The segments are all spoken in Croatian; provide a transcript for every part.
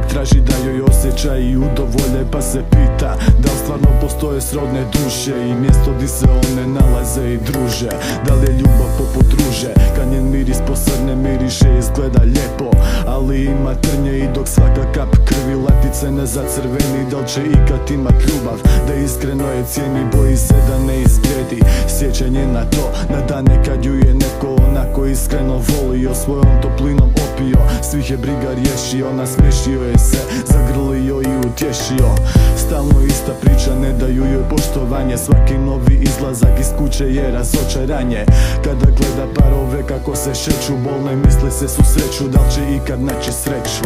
uvijek traži da joj osjeća i udovolje, pa se pita da li stvarno postoje srodne duše i mjesto di se one nalaze i druže. Da li je ljubav poput ruže, kad njen miris posrne miriše, izgleda lijepo, ali ima trnje i dok svaka kap krvi latice ne zacrveni. Da li će ikad imat ljubav, da iskreno je cijeni, boji se da ne izbljedi sjećanje na to, na dane kad ju je neko onako iskreno volio, svojom toplinom opio, svih je briga riješio, nasmiješio je se, zagrlio i utješio. Stalno ista priča, ne daju joj poštovanje, svaki novi izlazak iz kuće je razočaranje. Kada gleda parove kako se šeću, bolne misli se susreću, da li će ikad naći sreću.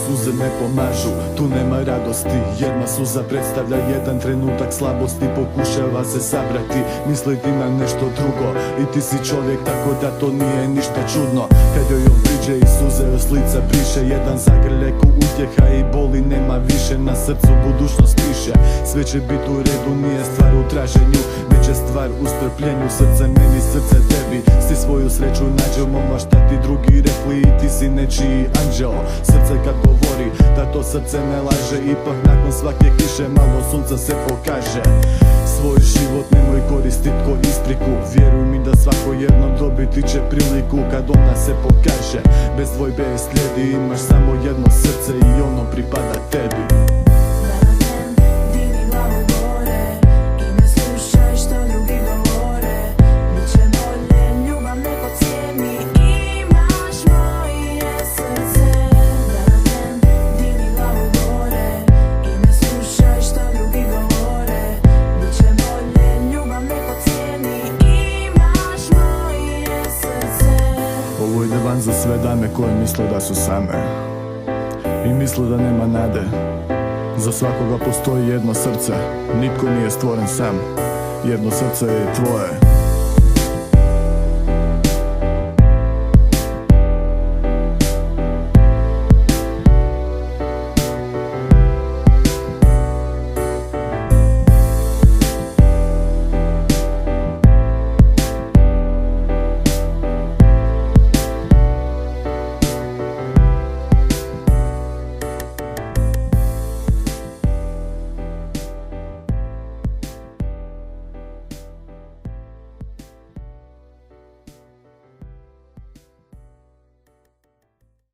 Suze ne pomažu, tu nema radosti, jedna suza predstavlja jedan trenutak slabosti. Pokušava se sabrati, misliti na nešto drugo, i ti si čovjek tako da to nije ništa čudno. Kad joj on priđe i suze joj s lica briše, jedan zagrljaj ko utjeha i boli nema više, na srcu budućnost piše. Sve će bit u redu, nije stvar u traženju, već je stvar u strpljenju. Srce meni, srce tebi, svi svoju sreću nađemo, ma šta ti drugi rekli, i ti si nečiji anđeo. Srce kad govori da to srce ne laže, ipak nakon svake kiše malo sunca se pokaže. Svoj život nemoj koristit ko ispriku, vjeruj mi da svako jednom dobiti će priliku kad ona se pokaže. Bez dvojbe je slijedi, imaš samo jedno srce i ono pripada tebi. Ovo ide van za sve dame koje misle da su same i misle da nema nade. Za svakoga postoji jedno srce, nitko nije stvoren sam. Jedno srce je tvoje,